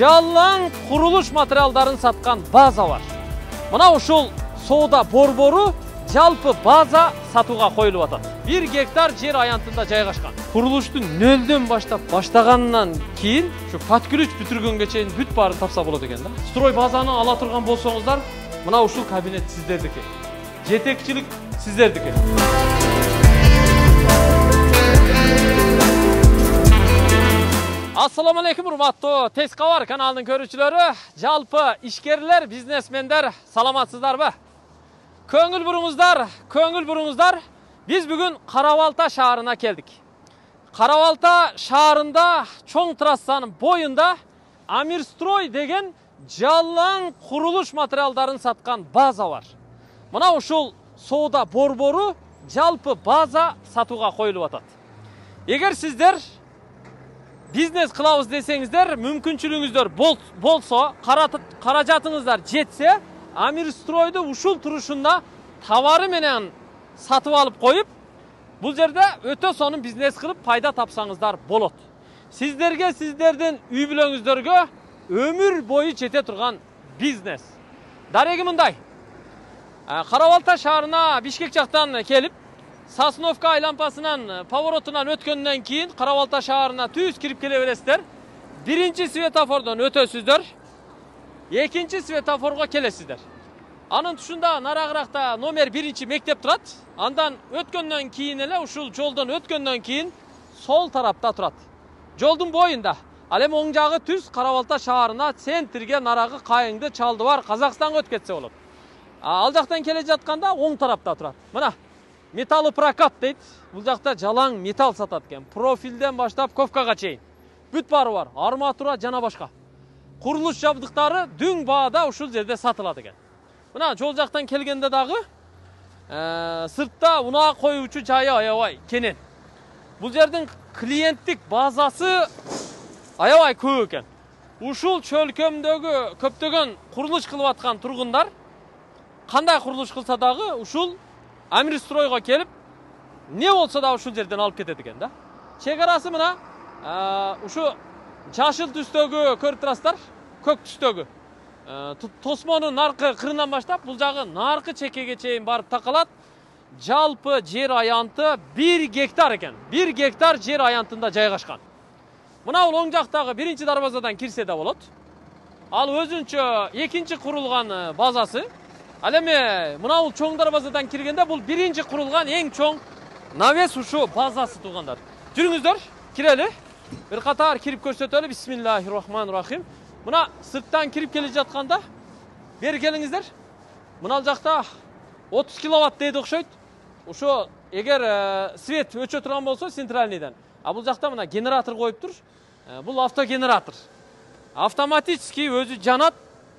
жалаң құрылыш материалдарын сатқан база бар. Мына ушул соода борбору жалпы база сатуға қойылып атат. 1 гектар жер аянтында жайгашкан. Курулуштун нөлдөн баштап баштагандан кийин ушу паткүлүч бүтүргөнгө чейин бүт баарын тапса болот экен да. Строй базаны ала турган болсоңуздар, мына ушул кабинет сиздердики. Жетекчилик сиздердики. Assalamu alaikum урматтуу Тез Кабар каналынын көрүүчүлөрү, жалпы ишкерлер, бизнесмендер, саламатсыздарбы? Көңүл буруңуздар. Biz бүгүн Карабалта шаарына келдик. Карабалта шаарында чоң трассанын боюнда Амирстрой деген жалаң курулуш материалдарын саткан база бар. Мына ушул соода борбору жалпы база сатууга коюлуп атат. Эгер сиздер бизнес кылабыз десеңиздер, мүмкүнчүлүгүңүздөр болсо, каражатыңыздар жетсе, Амирстройду ушул турушунда товары менен сатып алып коюп, бул жерде өтө сонун бизнес кылып пайда тапсаңыздар болот. Сиздерге, сиздердин үй бүлөңүздөргө өмүр бою жете турган бизнес. Дареги мындай. Карабалта шаарына Бишкек жактан келип, Сосновка айлампасынан поворотунан өткөндөн кийин Карабалта шаарына түз кирип келе бересиздер. Биринчи светофордон өтөсүздөр. Экинчи светофорго келесиздер. Анын тушунда нарагыракта номер 1 мектеп турат. Андан өткөндөн кийин эле ушул жолдон өткөндөн кийин сол тарапта турат. Жолдун боюнда. Ал эми оң жагы түз Карабалта шаарына центрге нарагы кайыңды чалды бар Казакстанга өтүп кетсе болот. Ал жактан келе жатканда оң тарапта турат. Мына металлопрокат дейт. Бул жакта жалаң металл сатат экен. Профилден баштап ковкага чейин. Бүт бары бар. Арматура жана башка. Курулуш жабдыктары дүң баада ушул жерде сатылат экен. Мына жол жактан келгенде дагы сыртта унаа коюучу жайы аябай кенен. Бул жердин клиенттик базасы аябай көп экен. Ушул чөлкөмдөгү көптөгөн курулуш кылып аткан тургундар кандай курулуш кылса дагы ушул Амирстройго келип, не болсо да ушул жерден алып кетет экен да. Чегарасы мына ушу жашыл түстөгү көрүп турасыздар, көк түстөгү. Тосмонун наркы кырынан баштап, бул жагы наркы чекеге чейин барып такалат. Жалпы жер аянты 1 гектар экен. 1 гектар жер аянтында жайгашкан. Мына бул оң жактагы биринчи дарбазадан кирсе да болот. Ал өзүнчө экинчи курулган базасы. Ал эми мына бул чоң дарбазадан киргенде бул биринчи курулган эң чоң навес ушу базасы туугандар. Жүрүңүздөр, кирели. Bir катар кирип көрсөтөлү. Бисмиллахиррахманиррахим. Мына сырттан кирип келе жатканда бери келиңиздер. Мына жакта 30 киловатт дейт окшойт. Ошо эгер свет өчө турган болсо центральныйдан. А бул жакта мына генератор коюптур. Бул автогенератор. Автоматически өзү жанат,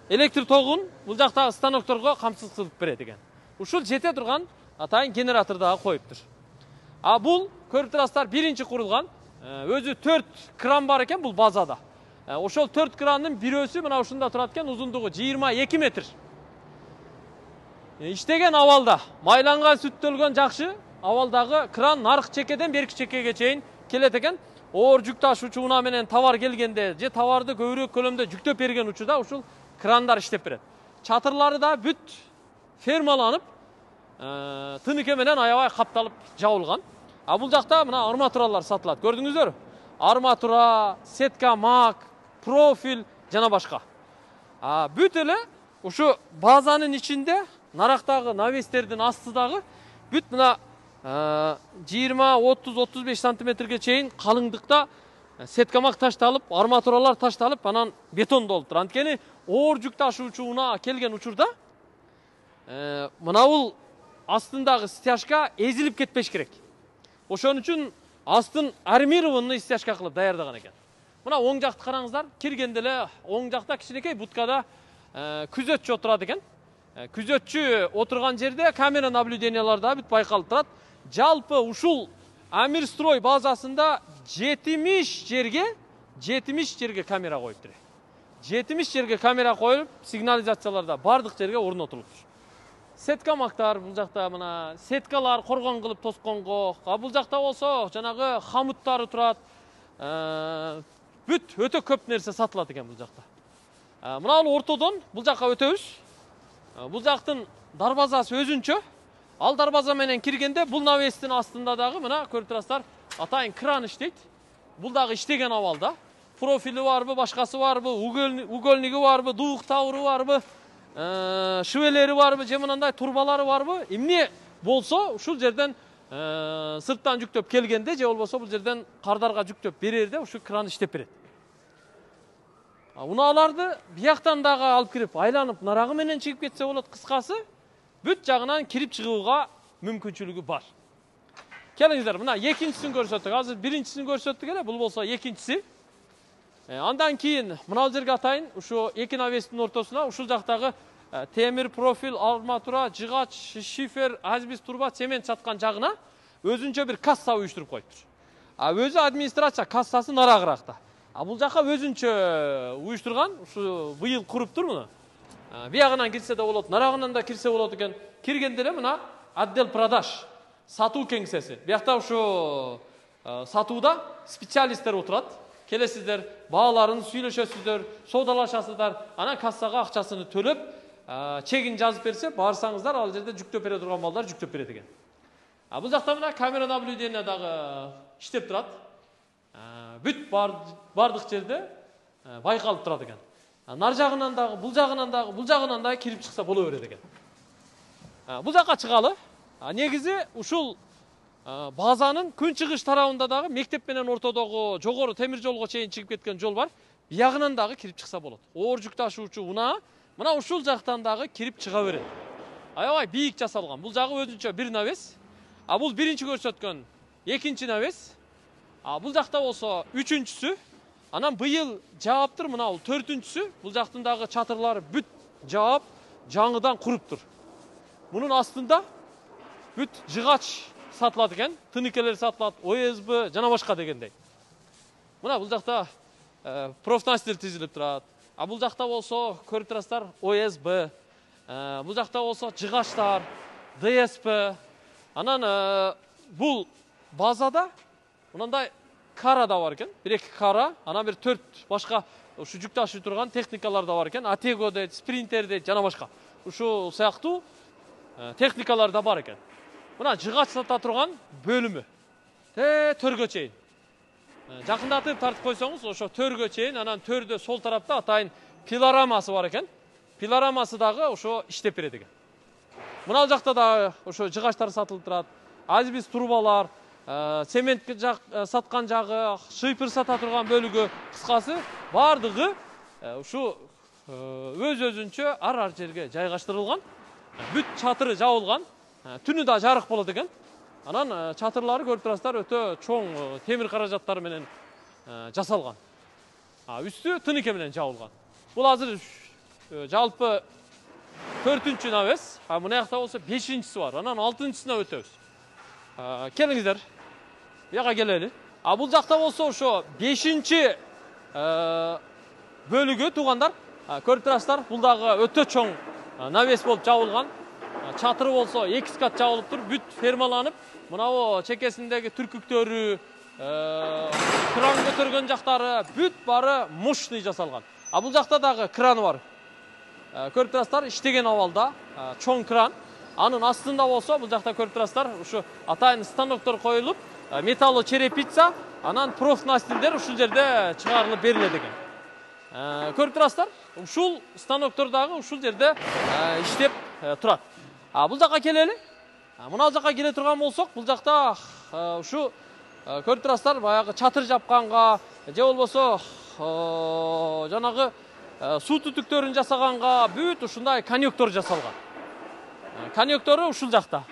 электр тогун бул жактагы станокторго камсыз кылып берет экен. Ушул жете турган атайын генератор дагы коюптур. А бул көрүп турасыздар биринчи курулган. Өзү 4 кран бар экен бул базада. Ошол 4 крандын бирөөсү мына ушунда турат экен, узундугу 22 метр. Иштеген абалда, майланган сүттөлгөн жакшы, абалдагы кран наркы чекеден берки чекеге чейин келет экен. Оор жүк ташуучу унаа менен товар келгенде, же товарды көбүрөөк көлөмдө жүктөп берген учурда ушул крандар иштеп берет. Чатырлары да бүт фермаланып, тыныке менен аябай капталып жабылган. А бул жакта мына арматуралар сатылат. Көрдүңүздөр? Арматура, сетка, мак, профиль жана башка. Бүт эле ушу базанын ичинде нарактагы навестердин астыдагы бүт мына 20-30-35 сантиметрге чейин калыңдыкта сеткамак ташталып, арматуралар ташталып, анан бетон толуптур. Анткени оор жүк ташуучу унаа келген учурда мына бул астындагы стяжка эзилип кетпеш керек. Ошон үчүн астын армированный стяжка кылып даярдаган экен. Мына оң жакты караңыздар, киргенде эле оң жакта кичинекей будкада күзөтчү отурат экен. Күзөтчү отурган жерде камера наблюдениялар да бүт байкалып турат. Жалпы ушул Амирстрой базасында 70 жерге камера коюптур. 70 жерге камера коюп, сигнализацияларда бардык жерге орнотулуптур. Сеткамактар бул жакта мына сеткалар коргон кылып тосконго, бул жакта болсо жанагы хамуттары турат. Бүт өтө көп нерсе сатылат экен бул жакта. Мына ортодон бул жакка өтөбүз. Бул жактын дарбазасы өзүнчө. Ал дарбаза менен киргенде бул навестин астында дагы мына көрүп турасыздар, атайын кран иштейт. Бул дагы иштеген абалда. Профили барбы, башкасы барбы, угольниги барбы, дуук табыры барбы, шивелери барбы, же мындай турбалары барбы? Эмне болсо ушул жерден сырттан жүктөп келгенде, же болбосо бул жерден кардарга жүктөп берерде ушу кран иштеп берет. Унааларды бияктан дагы алып кирип, айланып, нарагы менен чыгып кетсе болот. Кыскасы, бүт жагынан кирип чыгууга мүмкүнчүлүгү бар. Келиңиздер, мына экинчисин көрсөттүк. Азыр биринчисин көрсөттүк эле, бул болсо экинчиси. Андан кийин мына жерге атайын, ушу эки навестин ортосуна ушул жактагы темир профиль, арматура, жыгач, шифер, азбис турба, цемент саткан жагына өзүнчө бир касса уюштуруп коюптур. Өзү администрация кассасы нарагыракта. Бул жака өзүнчө уюштурган, ушу быйыл куруптур муну. Биягынан кирсе да болот, нарагынан да кирсе болот экен. Киргенде эле мына отдел продаж, сатуу кеңсеси. Биякта ушу сатууда специалисттер отурат. Келесиздер, бааларын сүйлөшөсүздөр, соодалашасыздар, анан кассага акчасын төлөп, чегин жазып берсе, барсаңыздар, ал жерде жүктөп бере турган балдар жүктөп берет экен. Бул жакта мына камера наблюдение дагы иштеп турат. Бүт бардык жерде байкалып турат экен. Нар жагынан дагы, бул жагынан дагы кирип чыкса боло берет экен. Бул жакка чыгалы. Негизи ушул базанын күнчыгыш тарабында дагы мектеп менен ортодогу жогору темир жолго чейин чыгып кеткен жол бар. Биягынан дагы кирип чыкса болот. Оор жүк ташуучу унаа мына ушул жактан дагы кирип чыга берет. Аябай бийик жасалган. Бул жагы өзүнчө бир навес. Бул биринчи көрсөткөн экинчи навес. Бул жакта болсо үчүнчүсү. Анан быйыл жааптыр, мына бул төртүнчүсү. Бул жактын дагы чатырлары бүт жаап, жаңыдан куруптур. Мунун астында бүт жыгач сатылат экен, тыныкелер сатылат, ОСБ жана башка дегендей. Мына бул жакта профнастил тизилип турат. Бул жакта болсо көрүп турасыздар ОСБ. Бул жакта болсо жыгачтар, ДСП. Анан бул базада мындай кара да бар экен. Бир-эки кара, анан бир 4 башка ушу жүк ташый турган техникалар да бар экен. Атего дейт, спринтер дейт, жана башка. Ушу сыяктуу техникалар да бар экен. Мына жыгач сата турган бөлүмү. Төргө чейин. Жакындатып тартып койсоңуз, ошо төргө чейин, анан төрдө сол тарапта атайын пилорамасы бар экен. Пилорамасы дагы ошо иштеп берет экен. Мына жакта да ошо жыгачтар сатылып турат. Азбис турбалар, цемент саткан жагы, шыйпыр сата турган бөлүгү, кыскасы бардыгы ушу өз-өзүнчө ар жерге жайгаштырылган. Бүт чатыры жабылган. Түнү да жарык болот экен. Анан чатырлары көрүп турасыздар, өтө чоң темир каражаттары менен жасалган. Үстү тыныке менен жабылган. Бул азыр жалпы 4-чү навес. Мына жакта болсо 5-чиси бар. Анан 6-чысына өтөбүз. Келиңиздер. Буяка келели. Бул жакта болсо ошо 5-чи бөлүгү туугандар. Көрүп турасыздар, бул дагы өтө чоң навес болуп жабылган. Чатыры болсо 2 кат жабылыптыр, бүт фермаланып, мынау чекесиндеги түркүктөрү, кран көтөргөн жактары бүт бары мощный жасалган. Бул жакта дагы краны бар. Көрүп турасыздар, иштеген абалда, чоң кран. Анын астында болсо, бул жакта көрүп турасыздар, ушу атайын станоктор коюлуп, металлы черепица, анан профнастилдер ушул жерде чыгарылып берилет экен. Көрүп турасыздар, ушул станоктор дагы ушул жерде иштеп турат. Бул жакка келели. Мына жакка келе турган болсок, бул жакта ушу көрүп турасыздар, баягы чатыр жапканга, же болбосо жанагы суу түтүктөрүн жасаганга бүт ушундай коннектор жасалган. Коннектору ушул жакта.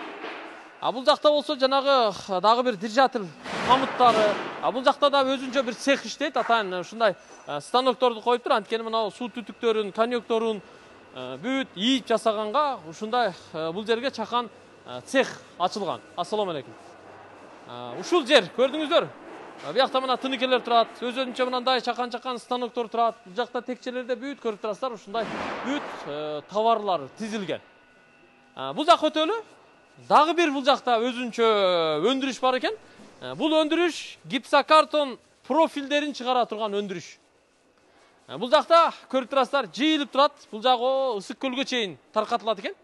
Бул жакта болсо жанагы дагы бир движатель камыттары. Бул жакта да өзүнчө бир цех иштейт, атайын ушундай станокторду коюптур. Анткени мына суу түтүктөрүн, коннекторун бүт ийип жасаганга ушундай бул жерге чакан цех ачылган. Ассаламу алейкум. Ушул жер көрдүңүздөр. Биякта мына тыныкелер турат, өзүнчө мындай чакан станоктор турат. Бул жакта текчелерде бүт көрүп турасыздар, ушундай бүт товарлар тизилген. Бул жак өтөлү. Дагы бир бул жакта өзүнчө өндүрүш бар экен. Бул өндүрүш гипсокартон профилдерин чыгара турган өндүрүш. Бул жакта көрүп турасыздар, жыйылып турат. Бул жагы Ысык көлгө чейин таркатылат экен.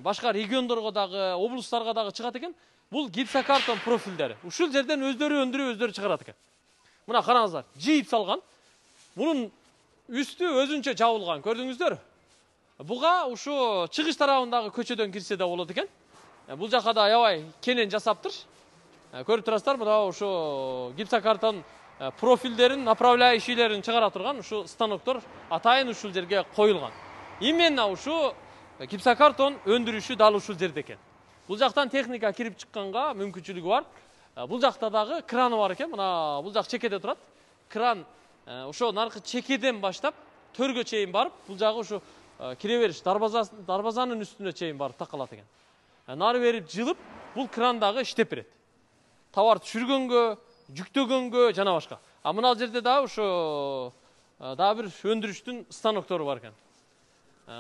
Башка региондорго дагы, облустарга дагы чыгат экен. Бул гипсокартон профилдери. Ушул жерден өздөрү өндүрүп, өздөрү чыгарат экен. Мына караңыздар, жыйып салган. Мунун үстү өзүнчө жабылган, көрдүңүздөр? Буга ушу чыгыш тарабындагы көчөдөн кирсе да болот экен. Бул жака да аябай кенен жасаптыр. Көрүп турасыздар, мына ушу гипсокартон профилдерин, направляющийлерин чыгара турган ушу станоктор атайын ушул жерге коюлган. Именно ушу гипсокартон өндүрүшү дал ушул жерде экен. Бул жактан техника кирип чыкканга мүмкүнчүлүгү бар. Бул жакта дагы краны бар экен. Мына бул жак чекеде турат. Кран ошо наркы чекеден баштап төргө чейин барып, бул жагы ушу кире бериш дарбазанын үстүнө чейин барып такалат экен. Нары берип жылып, бул кран дагы иштеп берет. Товар түшүргөнгө, жүктөгөнгө жана башка. Мына жерде дагы ошо дагы бир өндүрүштүн станоктору бар экен.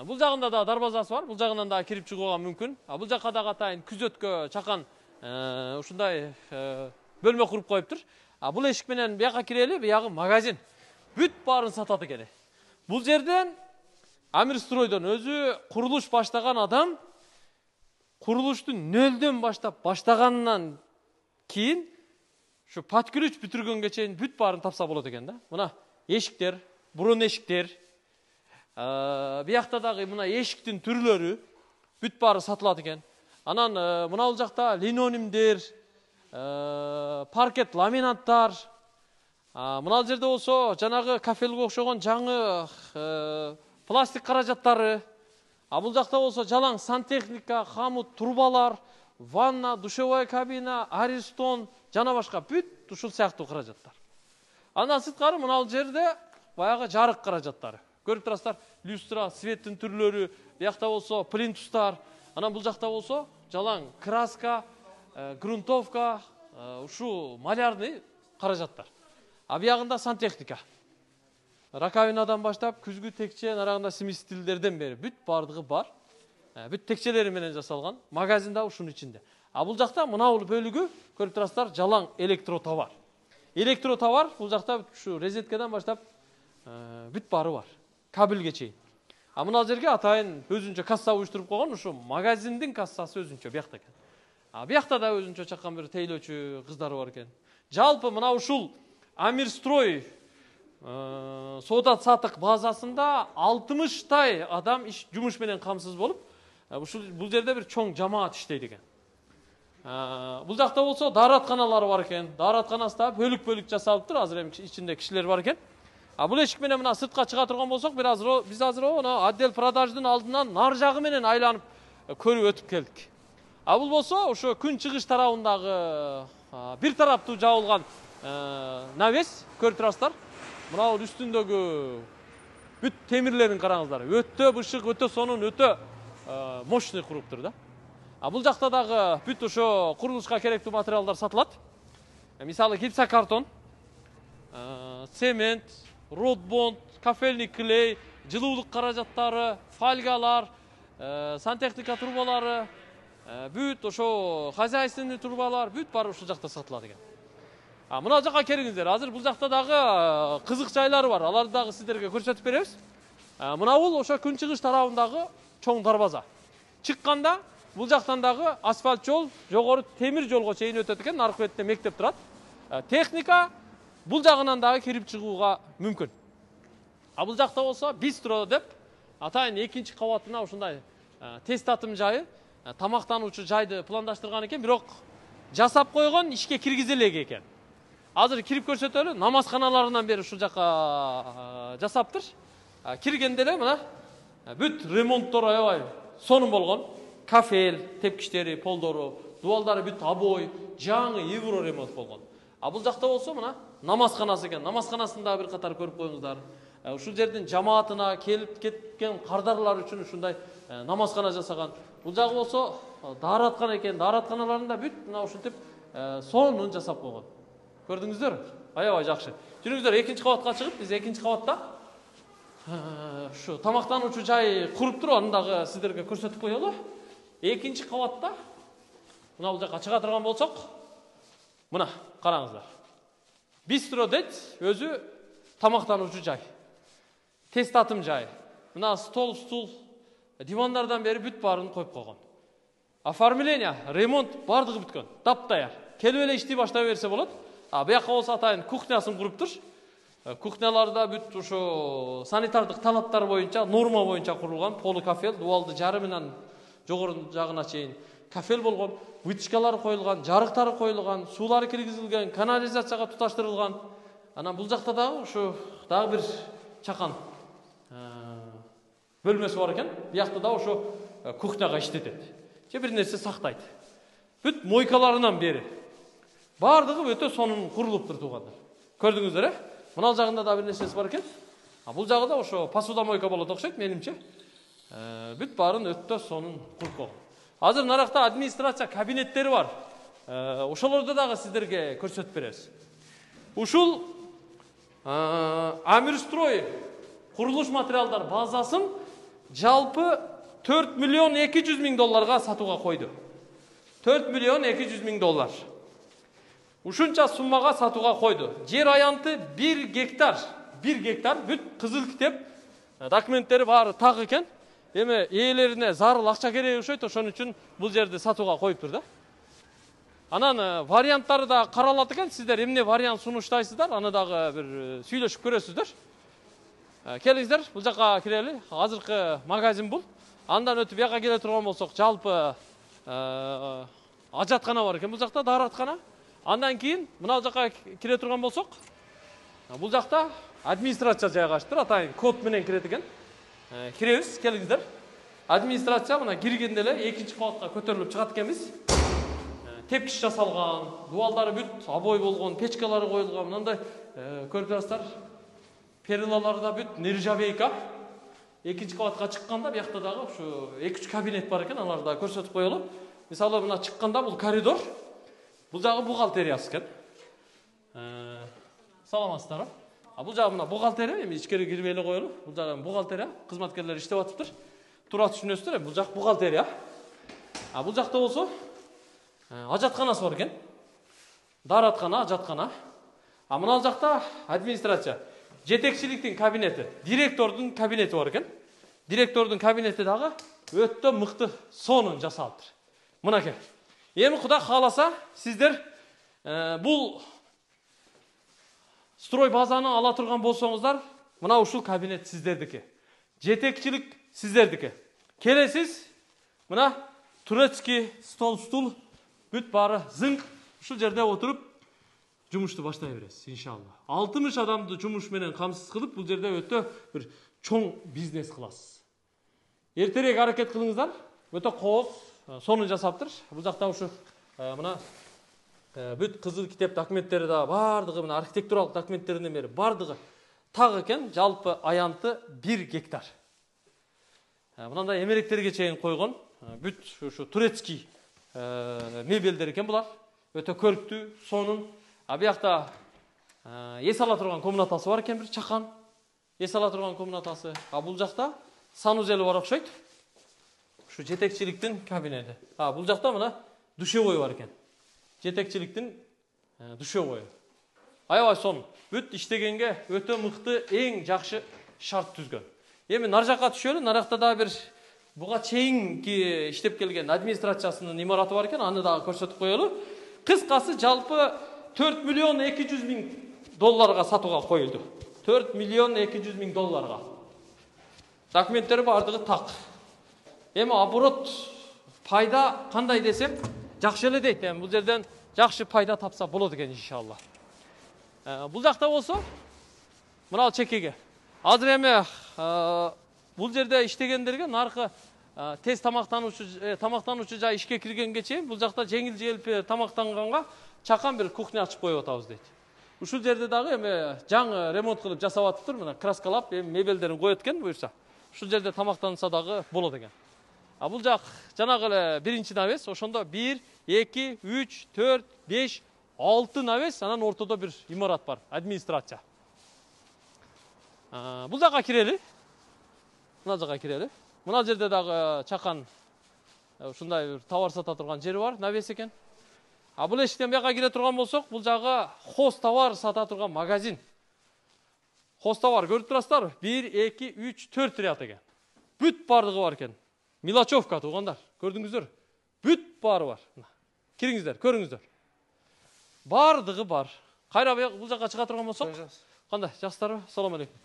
Бул жагында да дарбазасы бар, бул жагынан да кирип чыгууга мүмкүн. Бул жакка дагы атайын күзөткө чакан ушундай бөлмө куруп коюптур. Бул эшик менен бияка кирели, биягы магазин. Бүт баарын сатат экен. Бул жерден Амирстройдон өзү курулуш баштаган адам курулушту нөлдөн баштап баштагандан кийин şu patkülüç бүтүргөнгө чейин бүт баарын тапса болот экен да. Мына эшиктер, бурун эшиктер. Биякта дагы мына эшиктин түрлөрү бүт баары сатылат экен. Анан мына бул жакта линолеумдер, паркет ламинаттар. Мына жерде болсо жанагы кафелге окшогон жаңы пластик каражаттары. Бул жакта болсо жалаң сантехника, хамут, турбалар, ванна, душевая кабина, аристон, жана башка бүт ушул сыяктуу каражаттар. Андан сырткары мына бул жерде баягы жарык каражаттары. Көрүп турасыздар, люстра, светтин түрлөрү, биякта болсо плинтустар. Анан бул жакта болсо жалаң краска, грунтовка, ушул малярный каражаттар. Биягында сантехника. Раковинадан баштап күзгү текче, нарагында смесителдерден бери бүт бардыгы бар. Бүт текчелери менен жасалган. Магазин да ушунун ичинде. Бул жакта мына бул бөлүгү көрүп турасыздар, жалаң электротовар. Электротовар бул жакта ушу розеткадан баштап бүт бары бар. Кабелге чейин. Мына жерге атайын өзүнчө касса уюштуруп койгон, ушу магазиндин кассасы өзүнчө биякта экен. Биякта да өзүнчө чаккан бир тейлөөчү кыздары бар экен. Жалпы мына ушул Амирстрой соода саттык базасында 60 адам жумуш менен камсыз болуп, бул жерде бир чоң жамаат иштейт экен. Бул жакта болсо дааратканалары бар экен. Дааратканасында бөлүк-бөлүк жасалыптыр. Азыр эми ичинде кишилер бар экен. Бул эшик менен мына сыртка чыга турган болсок, биз азыр отдел продаждын алдынан нар жагы менен айланып көрүп өтүп келдик. Бул болсо ошо күн чыгыш тарабындагы бир тараптуу жабылган навес, көрүп турасыздар. Мына бул үстүндөгү бүт темирлерин караңыздар. Өтө бышык, өтө сонун, өтө мощный куруптур да. Бул жакта дагы бүт ошо курулушка керектүү материалдар сатылат. Мисалы гипсокартон, цемент, родбонд, кафельный клей, жылуулук каражаттары, фольгалар, сантехника турбалары, бүт ошо хозяйственный турбалар, бүт баары ушул жакта сатылат экен. Мына жака келиңиздер. Азыр бул жакта дагы кызык жайлары бар. Аларды дагы сиздерге көрсөтүп беребиз. Мына бул ошо күн чыгыш тарабындагы чоң дарбаза. Чыкканда бул жактан дагы асфальт жол, жогору темир жолго чейин өтөт экен. Аркы бетте мектеп турат. Техника бул жагынан дагы кирип чыгууга мүмкүн. Бул жакта болсо бистро деп атайын экинчи кабатына ушундай тест татым жайы, тамактануучу жайды пландаштырган экен, бирок жасап койгон, ишке киргизелек экен. Азыр кирип көрсөтөлү, намазканаларынан бери ушул жака жасаптыр. Киргенде эле мына бүт ремонттор аябай сонун болгон. Кафель, тепкичтери, полдору, дубалдары бүт обой, жаңы евро ремонт болгон. Бул жакта болсо мына намазканасы экен. Намазканасын да бир катар көрүп коюңуздар. Ушул жердин жамаатына келип кеткен кардарлар үчүн ушундай намазкана жасаган. Бул жагы болсо даараткана экен. Дааратканаларында бүт мына ушинтип сонун жасап койгон. Көрдүңүздөр? Аябай жакшы. Жүрүңүздөр, экинчи кабатка чыгып, биз экинчи кабатта ушу тамактануучу жай куруп туруп, аны дагы сиздерге көрсөтүп коелу. Экинчи кабатта мына бул жака чыга турган болсок, мына караңыздар. Бистро дейт, өзү тамактануучу жай. тест атым жайы. Мына стол, стул, дивандардан бері бүт барын қойып қойған. Оформление, ремонт бардығы бүткөн. Дап-даяр. Келіп эле иштей баштап берсе болот. Буяққа болса атайын кухнясын куруп тур. Кухняларда бүт ошо санитардык талаптар боюнча, норма боюнча курулган полукафел, дуалды жары менен жогору жагына чейин кафел болгон, вытяжкалар коюлган, жарыктары коюлган, суулары киргизилген, канализацияга туташтырылган. Анан бул жакта дагы ушу дагы бир чакан бөлмөсү бар экен. Биякта да ошо кухняга иштетет. Же бир нерсе сактайт. Бүт мойкаларынан бери бардыгы өтө сонун курулуптур туугандар. Көрдүңүздөр, Мына жагында да бир нерсеси бар экен. Бул жагы да ошо посудомойка болот окшойт менимче. Бүт барын өтө сонун куруп койгон. Азыр наракта администрация кабинеттери бар. Ошолорду дагы сиздерге көрсөтүп беребиз. Ушул Амирстрой курулуш материалдар базасын жалпы 4 миллион 200 миң долларга сатууга койду. 4 миллион 200 миң доллар. Ушунча суммага сатууга койду. Жер аянты 1 гектар. 1 гектар бүт кызыл китеп документтери баары так экен. Эми ээлерине зарыл акча керек окшойт, ошон үчүн бул жерди сатууга коюптур да. Анан варианттары да каралат экен. Сиздер эмне вариант сунуштайсыздар, аны дагы бир сүйлөшүп көрөсүздөр. Келиңиздер, бул жакка кирели. Азыркы магазин бул. Андан өтүп бияка келе турган болсок, жалпы ажаткана бар экен бул жакта, даараткана. Андан кийин мына жакка кире турган болсок, бул жакта администрация жайгаштыр, атайын код менен кирет экен. Киребиз, келиңиздер. Администрация мына киргенде эле экинчи кабатка көтөрүлүп чыгат экенбиз. Тепкич жасалган, дуалдары бүт обой болгон, печкалары коюлган, мындай көрүп турасыздар. Перилалары да бүт нержавейка. Экинчи кабатка чыкканда биякта дагы ушу 2-3 кабинет бар экен, аларды да көрсөтүп коелу. Мисалы мына чыкканда бул коридор, бул жагы бухгалтериясы экен. Саламатсыздар. Бул жагы мына бухгалтерия, эми ичкери кирбей эле коелу. Бул жагы бухгалтерия, кызматкерлер иштеп атыптыр. Тура түшүнөсүздөр, бул жак бухгалтерия. Бул жакта болсо ажатканасы бар экен. Даараткана, ажаткана. Мына жакта администрация, жетекчиликтин кабинети, директордун кабинети бар экен. Директордун кабинети дагы өтө мыкты сонун жасалыптыр. Мынакей. Эми Кудай кааласа, сиздер бул строй базаны ала турган болсоңуздар, мына ушул кабинет сиздердики. Жетекчилик сиздердики. Келесиз, мына турецкий стол, стул, бүт бары зыңк, ушул жерде отуруп жумушту баштай бересиз, иншалла. 60 адамды жумуш менен камсыз кылып, бул жерде өтө бир чоң бизнес кыласыз. Эртерээк аракет кылыңыздар. Өтө кооз, сонун жасаптыр. Бул жакта ушу мына бүт кызыл китеп документтери да бардыгы, мына архитектуралык документтеринен бери бардыгы так экен. Жалпы аянты 1 гектар. Мындай эмеректерге чейин койгон. Бүт ушу турецкий мебелдер экен булар. Өтө көрктүү, сонун. Биякта эс ала турган комнатасы бар экен, бир чакан. Эс ала турган комнатасы. Бул жакта санузели бар окшойт. Ушу жетекчиликтин кабинети. Бул жакта мына душевой бар экен. Жетекчиликтин душевой. Аябай сонун. Бүт иштегенге өтө мыкты, эң жакшы шарт түзгөн. Эми нар жакка түшөлү, наракта да бир буга чейинки иштеп келген администрациясынын имараты бар экен, аны дагы көрсөтүп коелу. Кыскасы жалпы 4 миллион 200 миң долларга сатууга коюлду. 4 миллион 200 миң долларга. Документтери бардыгы так. Эми оборот пайда кандай десем, жакшы эле дейт. Эми бул жерден жакшы пайда тапса болот экен иншалла. Бул жакта болсо, мына чекеге. Азыр эми бул жерде иштегендерге наркы тез тамактануучу жай ишке киргенге чейин бул жакта жеңил желпи тамактанганга чакан бир кухня ачып коюп атабыз дейт. Ушул жерде дагы эми жаңы ремонт кылып жасап атыптыр, мына краскалап, эми мебелдерин коет экен буюрса. Ушул жерде тамактанса дагы болот экен. Бул жак жанагы эле биринчи навес, ошондо 1, 2, 3, 4, 5, 6 навес, анан ортодо бир имарат бар, администрация. Бул жакка кирели. Мына жакка кирели. Мына жерде дагы чакан ушундай бир товар сата турган жери бар, навес экен. Бул эшиктен бияка кире турган болсок, бул жагы хоз товар сата турган магазин. Хоста бар, көріп тұрасыздар. 1, 2, 3, 4 ряд екен. Бүт бардығы бар екен. Мелочевка туғандар. Көрдіңіздер? Бүт бары бар. Кіріңіздер, көріңіздер. Бардығы бар. Қайра бұл жаққа шыға тұрған болсақ? Қандай? Жақсылар, салам алейкум.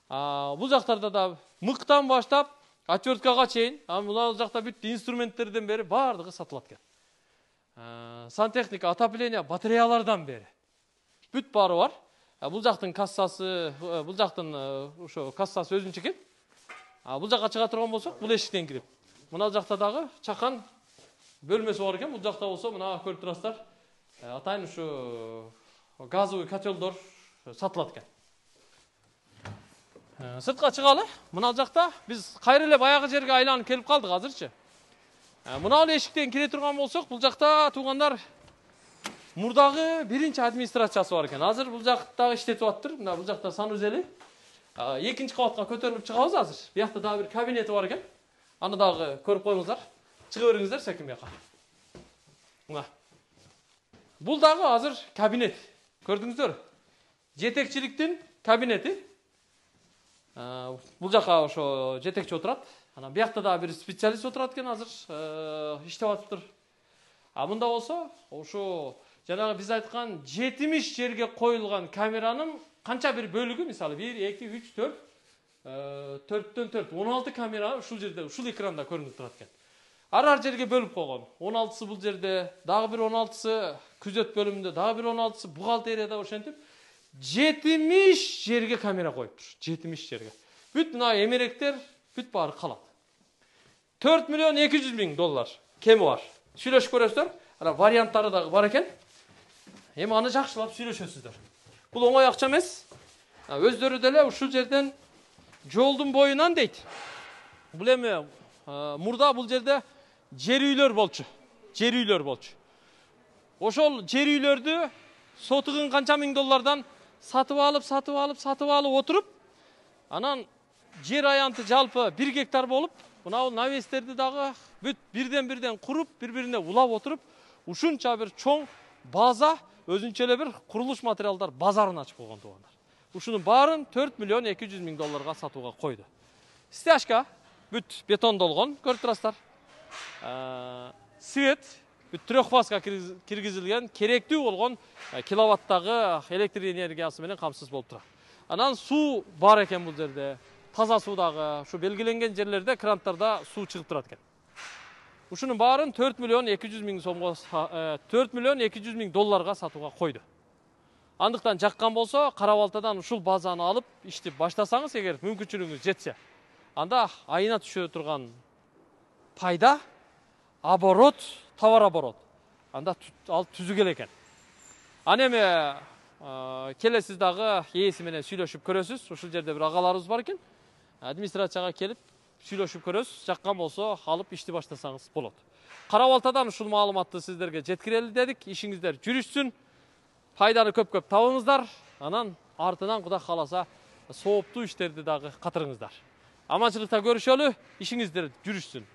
Бұл жақтарда да мықтан баштап, отверткаға чейін, бұл жақта бүт инструменттерден бері бардығы сатылады екен. Сантехника, отопление, батареялардан бері. Бүт бары бар. Бұл жақтың кассасы, бұл жақтың кассасы өзінше екен. Бұл жаққа шыға тұрған болсақ, бұл ешіктен кіріп. Мына жақтадағы чақан бөлмесі бар екен. Бұл жақта болса, мына көріп тұрасыздар. Атайын газовый котелдор сатылады екен. Сыртқа шығалы. Мына жақта біз қайрылеп аяғы жерге айланып келіп қалдық азырчы. Мына ешіктен кіре тұрған болсақ, бұл жақта туғандар мұрдағы бірінші администрациясы бар екен. Азыр бұл жақтағы іштетіп аттыр. Бұл жақта санузелі. Екінші қабатқа көтеріліп шығамыз азыр. Бұл жақта дағы бір кабинеті бар екен. Анадағы көріп қойыңыздар. Шыға беріңіздер сәкен бияқа. Бұл дағы азыр кабинет. Көрдіңіздер? Жетекшіліктің кабинеті. Бұл жаққа жетекші отырады. Бұл жақта да бір специалист отырады екен азыр. Іштеп атып тұр. Мұнда болса, жаңағы біз айтқан 70 жерге қойылған камераның қанша бір бөлігі, мысалы 1, 2, 3, 4, 4-тен 4, 16 камера ұшыл жерде, ұшыл экранда көрініп тұрады екен. Ар жерге бөліп қойған. 16-сы бұл жерде, дағы бір 16-сы күзет бөлімінде, дағы бір 16-сы бухгалтерияда ошентіп, 70 жерге камера қойып тұр. 70 жерге. Бүт мына емеректер, бүт бары қалады. 4 миллион 200 мың доллар кемі бар. Сөйлешіп көресіздер. Варианттары дағы бар екен. Аны жақшылап сөйлешесіздер. Бұл оңай ақша емес. Өздері деле ушул жерден жолдың бойынан дейді. Бұл эми мурда бұл жерде жер үйлер болчу. Жер үйлер болчу. Ошол жер үйлөрдү сотугун канча миң доллардан сатып алып отуруп, анан жер аянты жалпы 1 гектар болуп, мына навестерди дагы бүт бирден куруп, бири-бирине улап отуруп, ушунча бир чоң база, өзүнчө эле бир курулуш материалдар базарын ачып койгон тугандар. Ушунун баарын 4 миллион 200 миң долларга сатууга койду. Стяжка бүт бетондолгон, көрүп турасыздар. Свет бүт трехфазга киргизилген, керектүү болгон киловаттагы электр энергиясы менен камсыз болуп турат. Анан суу бар экен бул жерде. Таза суудагы, ушу белгиленген жерлерде кранттарда суу чыгып турат экен. Ушунун баарын 4 миллион 200 миң сомго 4 миллион 200 миң долларга сатууга койду. Андыктан жаккан болсо, Кара-Балтадан ушул базаны алып иштеп баштасаңыз, эгер мүмкүнчүлүгүңүз жетсе, анда айына түшө турган пайда, оборот, товар оборот. Анда ал түзүгел экен. Аны эми келесиз дагы ээси менен сүйлөшүп көрөсүз. Ушул жерде бир агаларыбыз бар экен. Администрацияга келип сүйлөшүп көрөсүз. Жаккан болсо, алып ишти баштасаңыз болот. Кара-Балтадан ушул маалыматты сиздерге жеткирели дедик. Ишиңиздер жүрүшсүн. Пайданы көп-көп табыңыздар. Анан артынан Кудай кааласа сооптуу иштерди дагы катырыңыздар. Аманчылыкта көрүшөлү, ишиңиздер жүрүшсүн.